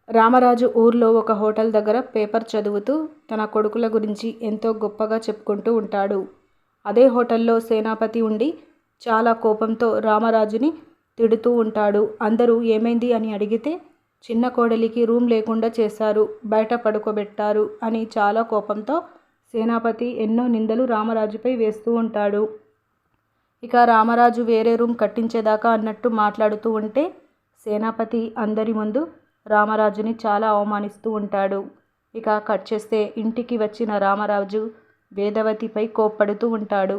రామరాజు ఊర్లో ఒక హోటల్ దగ్గర పేపర్ చదువుతూ తన కొడుకుల గురించి ఎంతో గొప్పగా చెప్పుకుంటూ ఉంటాడు. అదే హోటల్లో సేనాపతి ఉండి చాలా కోపంతో రామరాజుని తిడుతూ ఉంటాడు. అందరూ ఏమైంది అని అడిగితే చిన్న కోడలికి రూమ్ లేకుండా చేశారు, బయట పడుకోబెట్టారు అని చాలా కోపంతో సేనాపతి ఎన్నో నిందలు రామరాజుపై వేస్తూ ఉంటాడు. ఇక రామరాజు వేరే రూమ్ కట్టించేదాకా అన్నట్టు మాట్లాడుతూ ఉంటే సేనాపతి అందరి ముందు రామరాజుని చాలా అవమానిస్తూ ఉంటాడు. ఇక కట్ చేస్తే ఇంటికి వచ్చిన రామరాజు వేదవతిపై కోప్పడుతూ ఉంటాడు.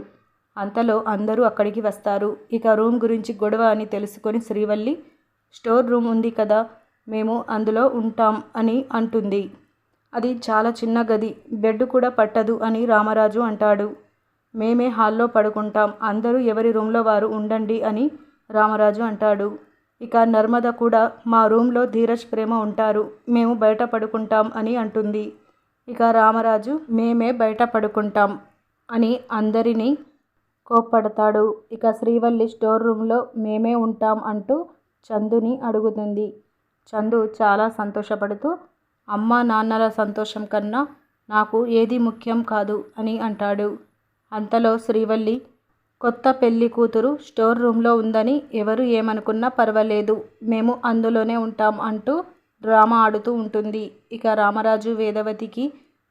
అంతలో అందరూ అక్కడికి వస్తారు. ఇక రూమ్ గురించి గొడవ అని తెలుసుకొని శ్రీవల్లి స్టోర్ రూమ్ ఉంది కదా, మేము అందులో ఉంటాం అని అంటుంది. అది చాలా చిన్న గది, బెడ్ కూడా పట్టదు అని రామరాజు అంటాడు. మేమే హాల్లో పడుకుంటాం, అందరూ ఎవరి రూమ్లో వారు ఉండండి అని రామరాజు అంటాడు. ఇక నర్మద కూడా మా రూమ్లో ధీరజ్ ప్రేమ ఉంటారు, మేము బయట పడుకుంటాం అని అంటుంది. ఇక రామరాజు మేమే బయట పడుకుంటాం అని అందరినీ కోప్పడతాడు. ఇక శ్రీవల్లి స్టోర్ రూమ్లో మేమే ఉంటాం అంటూ చందుని అడుగుతుంది. చందు చాలా సంతోషపడుతూ అమ్మా నాన్నల సంతోషం కన్నా నాకు ఏది ముఖ్యం కాదు అని అంటాడు. అంతలో శ్రీవల్లి కొత్త పెళ్లి కూతురు స్టోర్ రూమ్లో ఉందని ఎవరు ఏమనుకున్నా పర్వాలేదు, మేము అందులోనే ఉంటాం అంటూ డ్రామా ఆడుతూ ఉంటుంది. ఇక రామరాజు వేదవతికి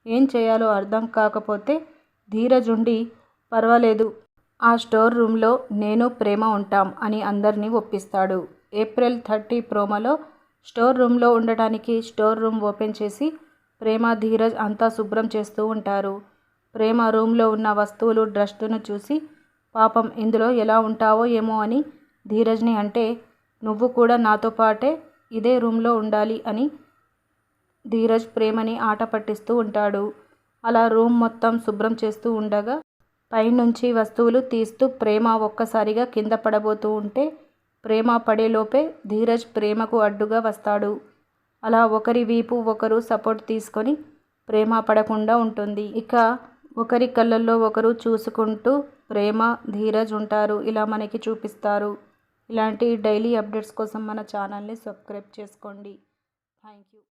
ఏం చేయాలో అర్థం కాకపోతే ధీరజ్ ఉండి పర్వాలేదు, ఆ స్టోర్ రూమ్లో నేను ప్రేమ ఉంటాం అని అందరినీ ఒప్పిస్తాడు. ఏప్రిల్ 30 ప్రోమోలో స్టోర్ రూమ్లో ఉండటానికి స్టోర్ రూమ్ ఓపెన్ చేసి ప్రేమ ధీరజ్ అంతా శుభ్రం చేస్తూ ఉంటారు. ప్రేమ రూమ్లో ఉన్న వస్తువులు డ్రస్టును చూసి పాపం ఇందులో ఎలా ఉంటావో ఏమో అని ధీరజ్ని అంటే నువ్వు కూడా నాతో పాటే ఇదే రూమ్లో ఉండాలి అని ధీరజ్ ప్రేమని ఆట పట్టిస్తూ ఉంటాడు. అలా రూమ్ మొత్తం శుభ్రం చేస్తూ ఉండగా పైనుంచి వస్తువులు తీస్తూ ప్రేమ ఒక్కసారిగా కింద పడబోతూ ఉంటే ప్రేమ పడేలోపే ధీరజ్ ప్రేమకు అడ్డుగా వస్తాడు. అలా ఒకరి వీపు ఒకరు సపోర్ట్ తీసుకొని ప్రేమ పడకుండా ఉంటుంది. ఇక ఒకరి కళ్ళల్లో ఒకరు చూసుకుంటూ ప్రేమ ధీరజ్ ఉంటారు. ఇలా మనకి చూపిస్తారు. ఇలాంటి డైలీ అప్డేట్స్ కోసం మన ఛానల్ని సబ్స్క్రైబ్ చేసుకోండి. Thank you.